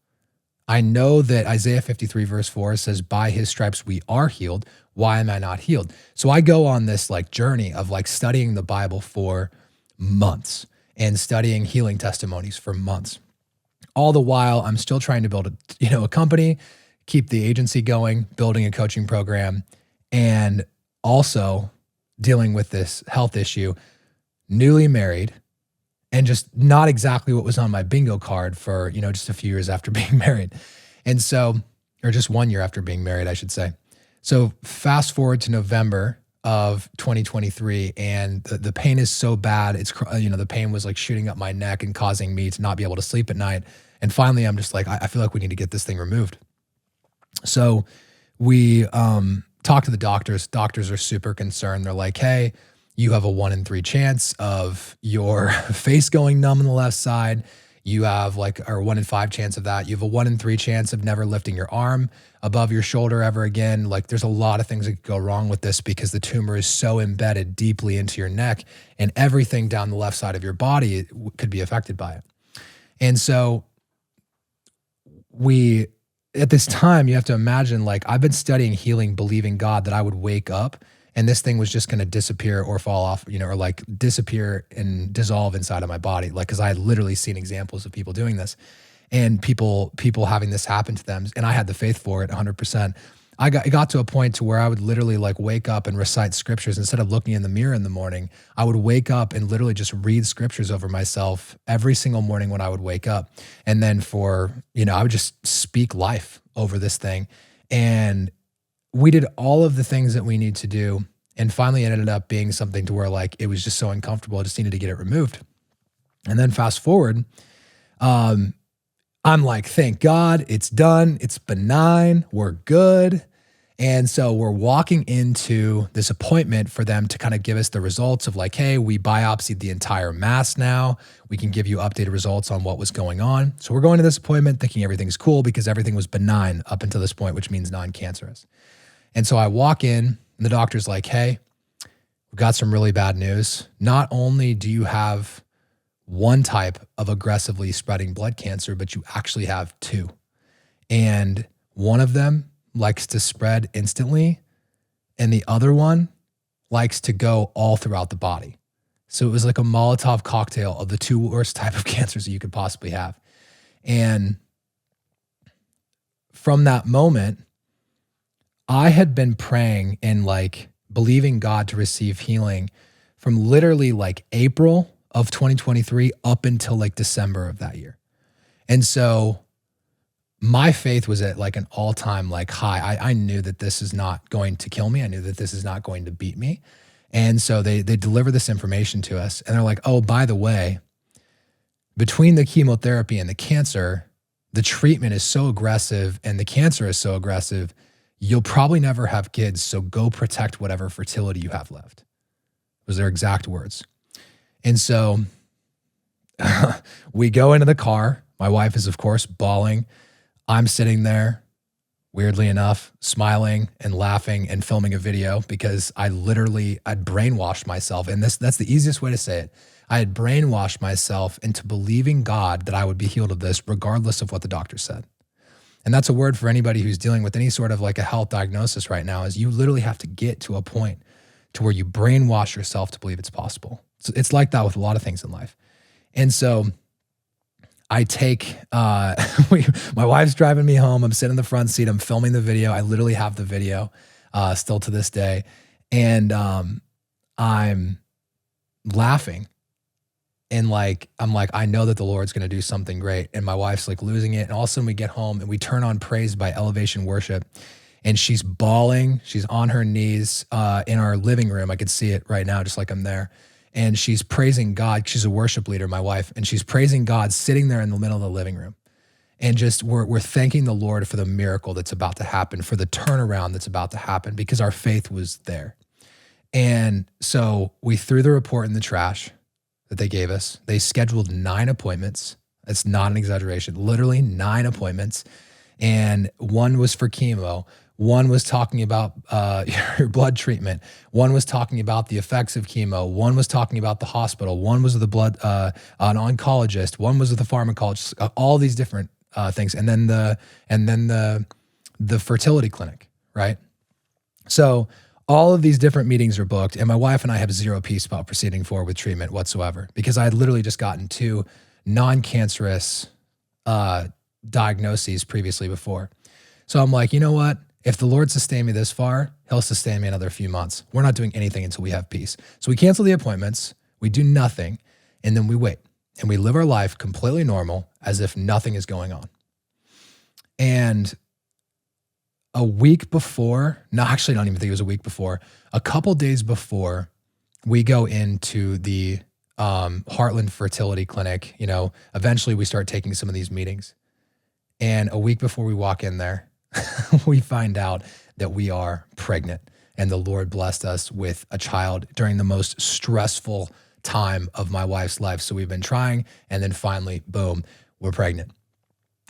I know that Isaiah 53 verse 4 says, by his stripes we are healed. Why am I not healed? So I go on this like journey of like studying the Bible for months and studying healing testimonies for months. All the while, I'm still trying to build a company, keep the agency going, building a coaching program, and also dealing with this health issue, newly married, and just not exactly what was on my bingo card for, just a few years after being married. And so, or just 1 year after being married, I should say. So fast forward to November of 2023, and the pain is so bad. It's, the pain was like shooting up my neck and causing me to not be able to sleep at night. And finally, I'm just like, I feel like we need to get this thing removed. So we talk to the doctors. Doctors are super concerned. They're like, hey, you have a 1 in 3 chance of your face going numb on the left side. You have or 1 in 5 chance of that. You have a 1 in 3 chance of never lifting your arm above your shoulder ever again. Like, there's a lot of things that could go wrong with this because the tumor is so embedded deeply into your neck, and everything down the left side of your body could be affected by it. And so at this time, you have to imagine, like, I've been studying healing, believing God that I would wake up and this thing was just going to disappear or fall off, or like disappear and dissolve inside of my body. Like, cause I had literally seen examples of people doing this and people having this happen to them. And I had the faith for it 100%. It got to a point to where I would literally like wake up and recite scriptures instead of looking in the mirror in the morning. I would wake up and literally just read scriptures over myself every single morning when I would wake up. And then I would just speak life over this thing. And we did all of the things that we need to do. And finally it ended up being something to where like, it was just so uncomfortable. I just needed to get it removed. And then fast forward, I'm like, thank God it's done. It's benign. We're good. And so we're walking into this appointment for them to kind of give us the results of like, hey, we biopsied the entire mass now. We can give you updated results on what was going on. So we're going to this appointment thinking everything's cool because everything was benign up until this point, which means non-cancerous. And so I walk in and the doctor's like, hey, we've got some really bad news. Not only do you have one type of aggressively spreading blood cancer, but you actually have two. And one of them likes to spread instantly, and the other one likes to go all throughout the body. So it was like a Molotov cocktail of the two worst type of cancers that you could possibly have. And from that moment, I had been praying and like believing God to receive healing from literally like April of 2023 up until like December of that year. And so my faith was at like an all-time like high. I knew that this is not going to kill me. I knew that this is not going to beat me. And so they deliver this information to us and they're like, oh, by the way, between the chemotherapy and the cancer, the treatment is so aggressive and the cancer is so aggressive, you'll probably never have kids. So go protect whatever fertility you have left. Was their exact words. And so we go into the car. My wife is, of course, bawling. I'm sitting there, weirdly enough, smiling and laughing and filming a video because I'd brainwashed myself. And that's the easiest way to say it. I had brainwashed myself into believing God that I would be healed of this regardless of what the doctor said. And that's a word for anybody who's dealing with any sort of like a health diagnosis right now is you literally have to get to a point to where you brainwash yourself to believe it's possible. It's like that with a lot of things in life. And so I take, my wife's driving me home. I'm sitting in the front seat. I'm filming the video. I literally have the video still to this day. And I'm laughing. And like, I'm like, I know that the Lord's going to do something great. And my wife's like losing it. And all of a sudden we get home and we turn on Praise by Elevation Worship. And she's bawling. She's on her knees in our living room. I could see it right now, just like I'm there. And she's praising God. She's a worship leader, my wife, and she's praising God sitting there in the middle of the living room. And just we're thanking the Lord for the miracle that's about to happen, for the turnaround that's about to happen, because our faith was there. And so we threw the report in the trash that they gave us. They scheduled 9 appointments. That's not an exaggeration, literally 9 appointments. And one was for chemo. One was talking about your blood treatment. One was talking about the effects of chemo. One was talking about the hospital. One was the blood, an oncologist. One was with the pharmacologist. All these different things, and then the fertility clinic, right? So all of these different meetings are booked, and my wife and I have zero peace about proceeding forward with treatment whatsoever because I had literally just gotten 2 non-cancerous diagnoses previously before. So I'm like, you know what? If the Lord sustained me this far, he'll sustain me another few months. We're not doing anything until we have peace. So we cancel the appointments, we do nothing, and then we wait. And we live our life completely normal as if nothing is going on. And a week before, no, actually I don't even think it was a week before, a couple days before we go into the Heartland Fertility Clinic, you know, eventually we start taking some of these meetings. And a week before we walk in there, we find out that we are pregnant, and the Lord blessed us with a child during the most stressful time of my wife's life. So we've been trying, and then finally, boom, we're pregnant.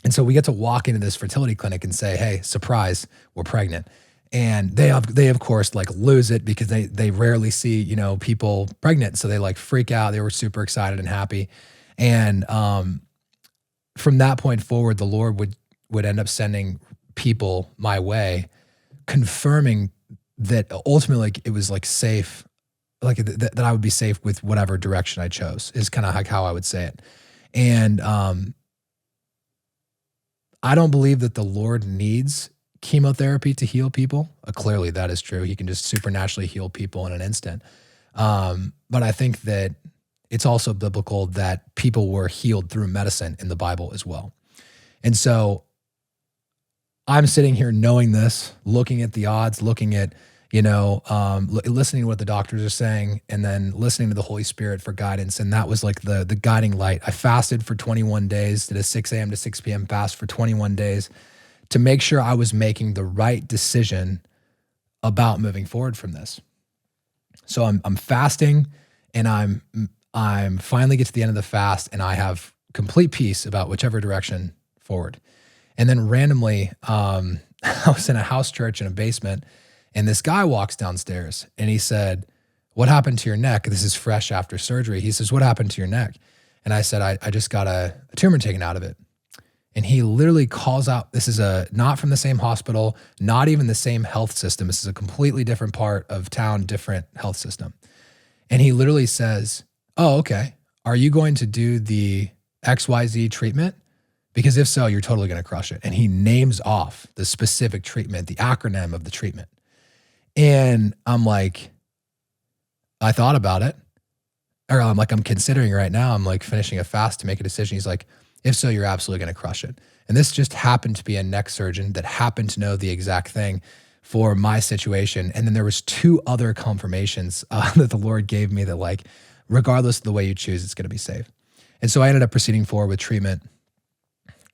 And so we get to walk into this fertility clinic and say, hey, surprise, we're pregnant. And they of course like lose it because they rarely see, you know, people pregnant. So they like freak out. They were super excited and happy. And from that point forward, the Lord would end up sending people my way, confirming that ultimately like, it was like safe, like that I would be safe with whatever direction I chose is kind of like how I would say it. And I don't believe that the Lord needs chemotherapy to heal people. Clearly that is true. He can just supernaturally heal people in an instant. But I think that it's also biblical that people were healed through medicine in the Bible as well. And so I'm sitting here knowing this, looking at the odds, looking at, you know, listening to what the doctors are saying, and then listening to the Holy Spirit for guidance. And that was like the guiding light. I fasted for 21 days, did a 6 a.m. to 6 p.m. fast for 21 days to make sure I was making the right decision about moving forward from this. So I'm fasting, and I'm finally get to the end of the fast, and I have complete peace about whichever direction forward. And then randomly, I was in a house church in a basement, and this guy walks downstairs, and he said, "What happened to your neck?" This is fresh after surgery. He says, "What happened to your neck?" And I said, I just got a tumor taken out of it. And he literally calls out, this is not from the same hospital, not even the same health system. This is a completely different part of town, different health system. And he literally says, "Oh, okay. Are you going to do the XYZ treatment? Because if so, you're totally going to crush it." And he names off the specific treatment, the acronym of the treatment. And I'm like, I thought about it. Or I'm considering right now, I'm like finishing a fast to make a decision. He's like, "If so, you're absolutely going to crush it." And this just happened to be a neck surgeon that happened to know the exact thing for my situation. And then there was 2 other confirmations that the Lord gave me that, like, regardless of the way you choose, it's going to be safe. And so I ended up proceeding forward with treatment.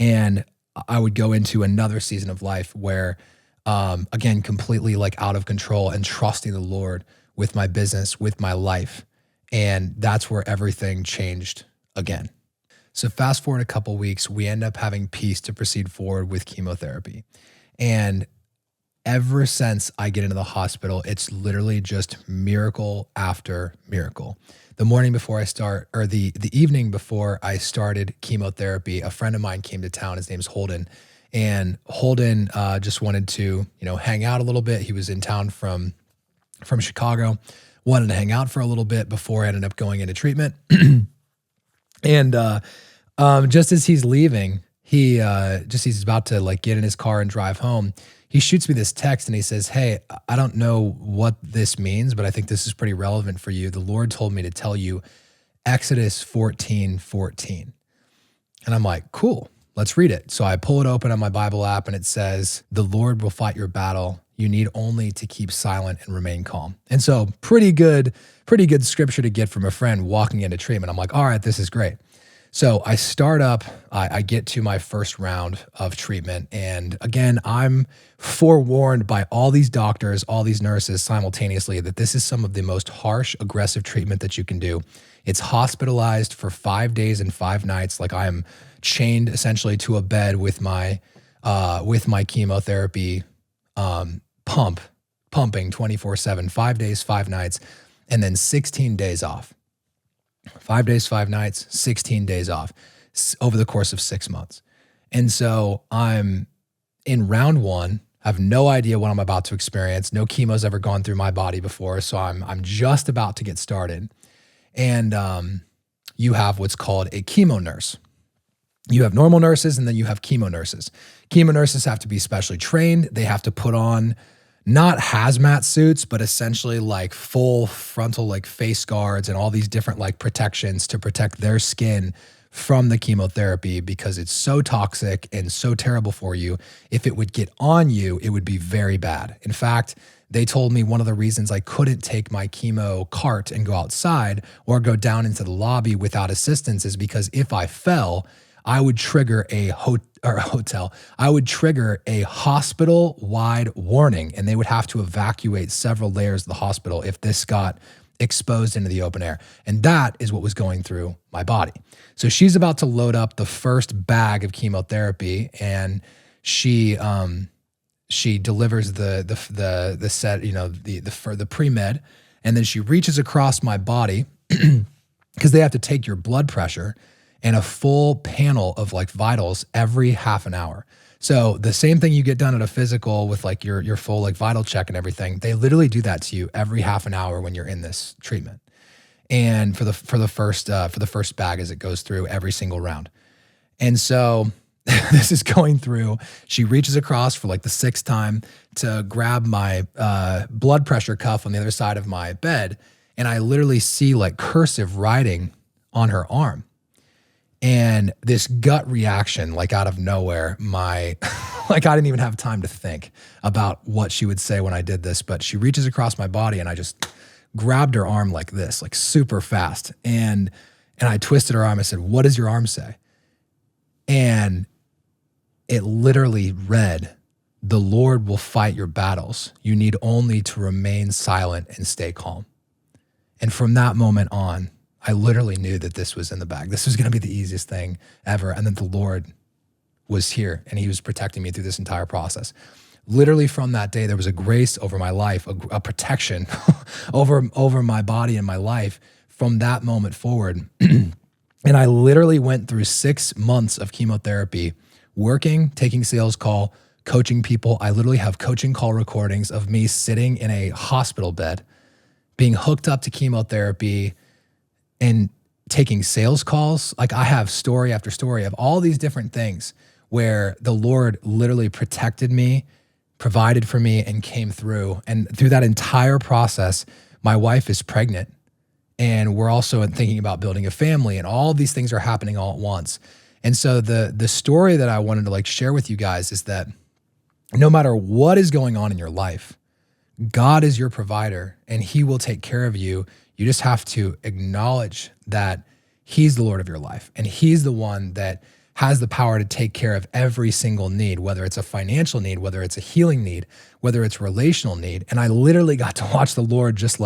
And I would go into another season of life where, again, completely like out of control and trusting the Lord with my business, with my life. And that's where everything changed again. So fast forward a couple weeks, we end up having peace to proceed forward with chemotherapy. And ever since I get into the hospital, it's literally just miracle after miracle. The morning before I start, or the evening before I started chemotherapy, a friend of mine came to town. His name's Holden. And Holden just wanted to, hang out a little bit. He was in town from Chicago, wanted to hang out for a little bit before I ended up going into treatment. And just as he's leaving, he's about to like get in his car and drive home. He shoots me this text and he says, "Hey, I don't know what this means, but I think this is pretty relevant for you. The Lord told me to tell you Exodus 14:14. And I'm like, "Cool, let's read it." So I pull it open on my Bible app and it says, "The Lord will fight your battle. You need only to keep silent and remain calm." And so pretty good scripture to get from a friend walking into treatment. I'm like, all right, this is great. So I start up, I get to my first round of treatment. And again, I'm forewarned by all these doctors, all these nurses simultaneously that this is some of the most harsh, aggressive treatment that you can do. It's hospitalized for 5 days and 5 nights. Like I am chained essentially to a bed with my chemotherapy pumping 24/7, 5 days, 5 nights, and then 16 days off. 5 days, 5 nights, 16 days off over the course of 6 months. And so I'm in round 1, I have no idea what I'm about to experience. No chemo's ever gone through my body before. So I'm just about to get started. And you have what's called a chemo nurse. You have normal nurses and then you have chemo nurses. Chemo nurses have to be specially trained. They have to put on not hazmat suits, but essentially like full frontal like face guards and all these different like protections to protect their skin from the chemotherapy because it's so toxic and so terrible for you. If it would get on you, it would be very bad. In fact, they told me one of the reasons I couldn't take my chemo cart and go outside or go down into the lobby without assistance is because if I fell, I would trigger I would trigger a hospital-wide warning, and they would have to evacuate several layers of the hospital if this got exposed into the open air. And that is what was going through my body. So she's about to load up the first bag of chemotherapy, and she delivers the set, the pre-med, and then she reaches across my body because they have to take your blood pressure and a full panel of like vitals every half an hour. So the same thing you get done at a physical with like your full like vital check and everything, they literally do that to you every half an hour when you're in this treatment. And for the first bag as it goes through every single round. And so this is going through, she reaches across for like the 6th time to grab my blood pressure cuff on the other side of my bed. And I literally see like cursive writing on her arm. And this gut reaction, like out of nowhere, like I didn't even have time to think about what she would say when I did this, but she reaches across my body and I just grabbed her arm like this, like super fast. And I twisted her arm. I said, "What does your arm say?" And it literally read, The Lord will fight your battles. You need only to remain silent and stay calm. And from that moment on, I literally knew that this was in the bag. This was going to be the easiest thing ever. And that the Lord was here and he was protecting me through this entire process. Literally from that day, there was a grace over my life, a protection over my body and my life from that moment forward. And I literally went through 6 months of chemotherapy, working, taking sales call, coaching people. I literally have coaching call recordings of me sitting in a hospital bed, being hooked up to chemotherapy and taking sales calls. Like, I have story after story of all these different things where the Lord literally protected me, provided for me, and came through. And through that entire process, my wife is pregnant, and we're also thinking about building a family, and all of these things are happening all at once. And so the story that I wanted to share with you guys is that no matter what is going on in your life, God is your provider and he will take care of you. You just have to acknowledge that he's the Lord of your life, and he's the one that has the power to take care of every single need, whether it's a financial need, whether it's a healing need, whether it's a relational need. And I literally got to watch the Lord just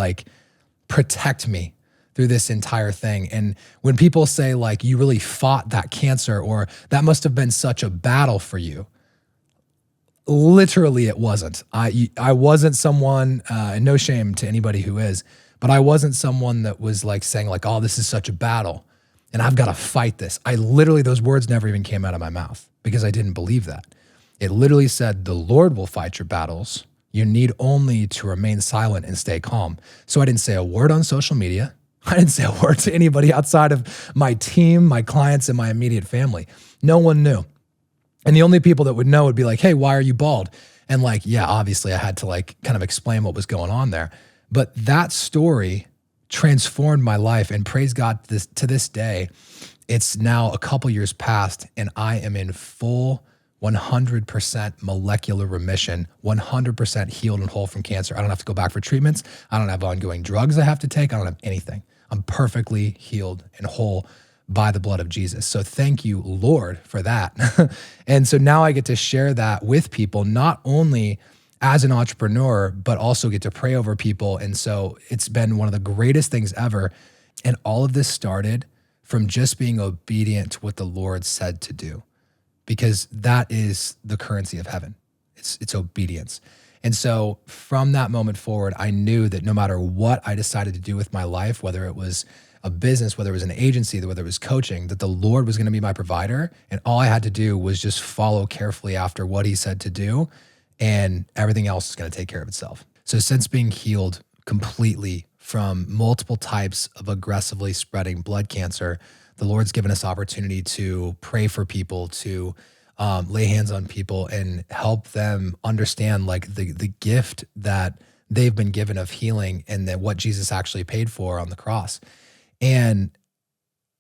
protect me through this entire thing. And when people say you really fought that cancer, or that must have been such a battle for you, literally it wasn't. I wasn't someone, and no shame to anybody who is, but I wasn't someone that was saying oh, this is such a battle and I've got to fight this. I literally, those words never even came out of my mouth because I didn't believe that. It literally said, the Lord will fight your battles. You need only to remain silent and stay calm. So I didn't say a word on social media. I didn't say a word to anybody outside of my team, my clients, and my immediate family. No one knew. And the only people that would know would be hey, why are you bald? And yeah, obviously I had to kind of explain what was going on there. But that story transformed my life, and praise God, to this day, it's now a couple years past, and I am in full 100% molecular remission, 100% healed and whole from cancer. I don't have to go back for treatments. I don't have ongoing drugs I have to take. I don't have anything. I'm perfectly healed and whole by the blood of Jesus. So thank you, Lord, for that. And so now I get to share that with people, not only as an entrepreneur, but also get to pray over people. And so it's been one of the greatest things ever. And all of this started from just being obedient to what the Lord said to do, because that is the currency of heaven. It's obedience. And so from that moment forward, I knew that no matter what I decided to do with my life, whether it was a business, whether it was an agency, whether it was coaching, that the Lord was going to be my provider. And all I had to do was just follow carefully after what he said to do, and everything else is going to take care of itself. So since being healed completely from multiple types of aggressively spreading blood cancer, the Lord's given us opportunity to pray for people, to lay hands on people and help them understand the gift that they've been given of healing, and that what Jesus actually paid for on the cross. And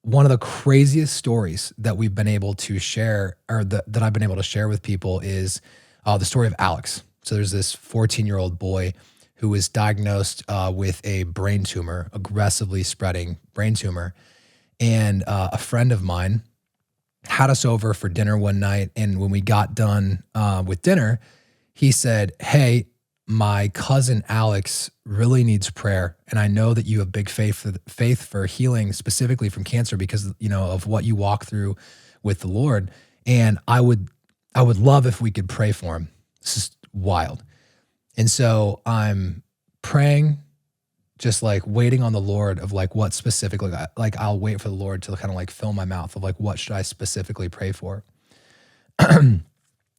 one of the craziest stories that we've been able to share, or that I've been able to share with people, is the story of Alex. So there's this 14-year-old boy who was diagnosed with a brain tumor, aggressively spreading brain tumor. And a friend of mine had us over for dinner one night. And when we got done with dinner, he said, hey, my cousin Alex really needs prayer. And I know that you have big faith for healing, specifically from cancer, because of what you walk through with the Lord. And I would love if we could pray for him. This is wild. And so I'm praying, just waiting on the Lord of what specifically, I'll wait for the Lord to kind of fill my mouth of what should I specifically pray for?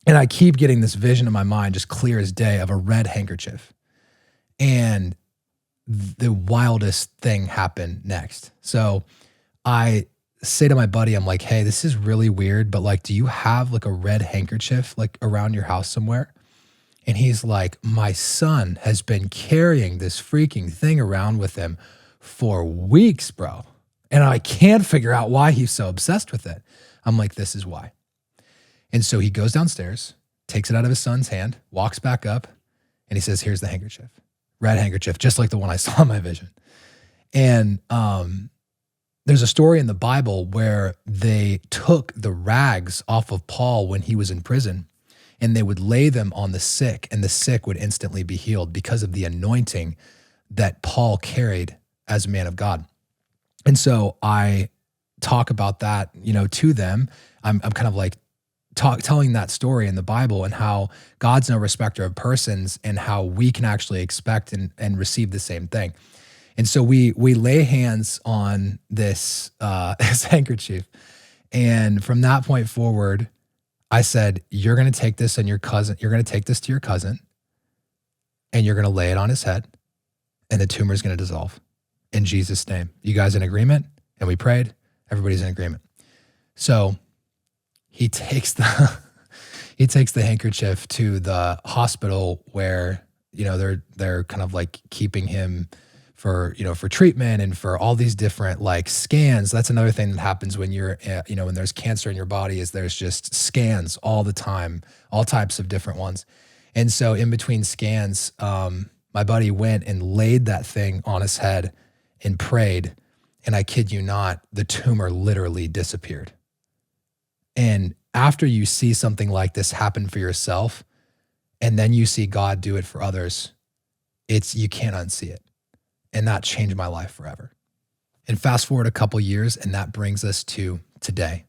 And I keep getting this vision in my mind, just clear as day, of a red handkerchief. And the wildest thing happened next. So I say to my buddy, I'm hey, this is really weird, but do you have a red handkerchief around your house somewhere? And he's like, my son has been carrying this freaking thing around with him for weeks, bro. And I can't figure out why he's so obsessed with it. I'm like, this is why. And so he goes downstairs, takes it out of his son's hand, walks back up, and he says, here's the handkerchief. Red handkerchief, just like the one I saw in my vision. And there's a story in the Bible where they took the rags off of Paul when he was in prison, and they would lay them on the sick, and the sick would instantly be healed because of the anointing that Paul carried as a man of God. And so I talk about that, to them. I'm kind of like telling that story in the Bible, and how God's no respecter of persons, and how we can actually expect and receive the same thing. And so we lay hands on this this handkerchief, and from that point forward, I said, "You're going to take this and your cousin. You're going to take this to your cousin, and you're going to lay it on his head, and the tumor is going to dissolve in Jesus' name. You guys in agreement?" And we prayed. Everybody's in agreement. So he takes the handkerchief to the hospital where they're kind of like keeping him for treatment and for all these different like scans. That's another thing that happens when you're when there's cancer in your body, is there's just scans all the time, all types of different ones. And so in between scans, my buddy went and laid that thing on his head and prayed, and I kid you not, the tumor literally disappeared. And after you see something like this happen for yourself, and then you see God do it for others, you can't unsee it. And that changed my life forever. And fast forward a couple years, and that brings us to today.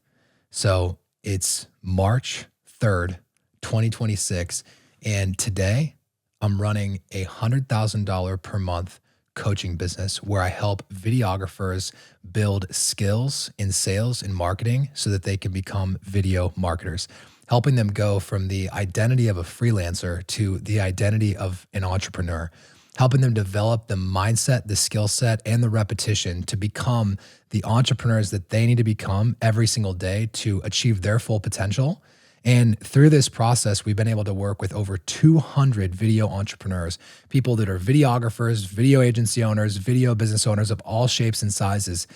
So it's March 3rd, 2026. And today I'm running a $100,000 per month coaching business where I help videographers build skills in sales and marketing so that they can become video marketers, helping them go from the identity of a freelancer to the identity of an entrepreneur, helping them develop the mindset, the skill set, and the repetition to become the entrepreneurs that they need to become every single day to achieve their full potential. And through this process, we've been able to work with over 200 video entrepreneurs, people that are videographers, video agency owners, video business owners of all shapes and sizes,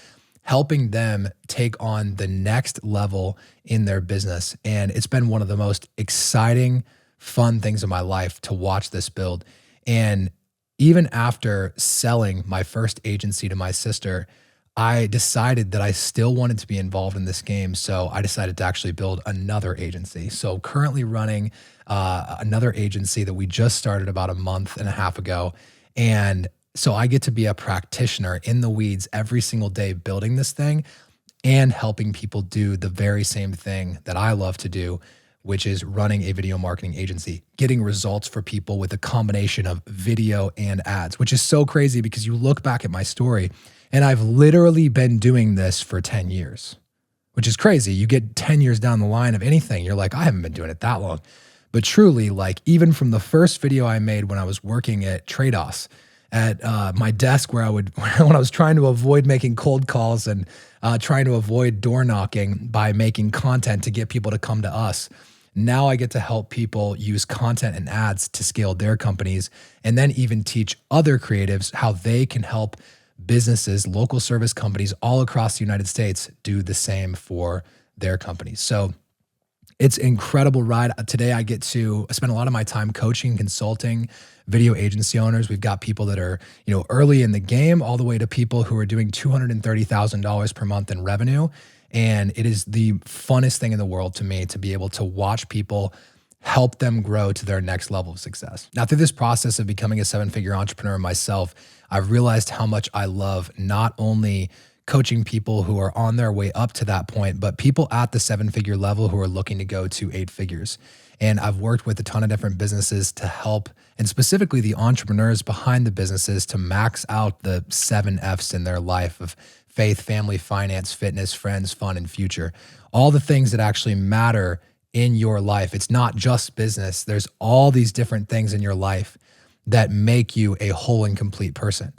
helping them take on the next level in their business. And it's been one of the most exciting, fun things in my life to watch this build. And even after selling my first agency to my sister, I decided that I still wanted to be involved in this game. So I decided to actually build another agency. So currently running another agency that we just started about a month and a half ago. And so I get to be a practitioner in the weeds every single day building this thing and helping people do the very same thing that I love to do, which is running a video marketing agency, getting results for people with a combination of video and ads, which is so crazy because you look back at my story and I've literally been doing this for 10 years, which is crazy. You get 10 years down the line of anything, you're like, I haven't been doing it that long. But truly, like even from the first video I made when I was working at Trados, at my desk where when I was trying to avoid making cold calls and trying to avoid door knocking by making content to get people to come to us. Now I get to help people use content and ads to scale their companies, and then even teach other creatives how they can help businesses, local service companies all across the United States do the same for their companies. So it's an incredible ride. Today I get to spend a lot of my time coaching, consulting video agency owners. We've got people that are, early in the game all the way to people who are doing $230,000 per month in revenue. And it is the funnest thing in the world to me to be able to watch people help them grow to their next level of success. Now, through this process of becoming a seven-figure entrepreneur myself, I've realized how much I love not only coaching people who are on their way up to that point, but people at the seven-figure level who are looking to go to 8 figures. And I've worked with a ton of different businesses to help, and specifically the entrepreneurs behind the businesses, to max out the 7 F's in their life of faith, family, finance, fitness, friends, fun, and future. All the things that actually matter in your life. It's not just business. There's all these different things in your life that make you a whole and complete person.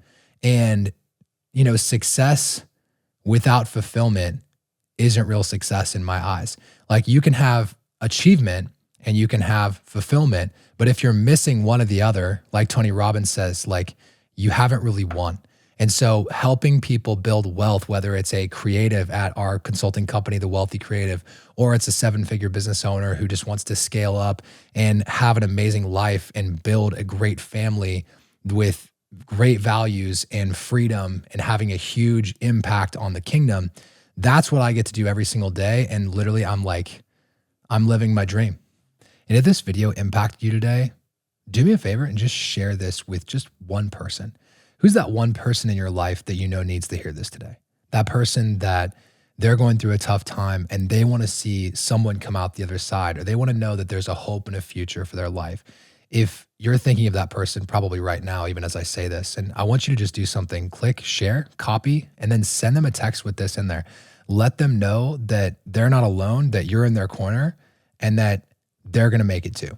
And, success without fulfillment isn't real success in my eyes. Like you can have achievement and you can have fulfillment, but if you're missing one or the other, like Tony Robbins says, like you haven't really won. And so helping people build wealth, whether it's a creative at our consulting company, The Wealthy Creative, or it's a 7-figure business owner who just wants to scale up and have an amazing life and build a great family with great values and freedom and having a huge impact on the kingdom, that's what I get to do every single day. And literally I'm living my dream. And if this video impacted you today, do me a favor and just share this with just one person. Who's that one person in your life that you know needs to hear this today? That person that they're going through a tough time and they want to see someone come out the other side, or they want to know that there's a hope and a future for their life. If you're thinking of that person probably right now, even as I say this, and I want you to just do something, click share, copy, and then send them a text with this in there. Let them know that they're not alone, that you're in their corner, and that they're going to make it too.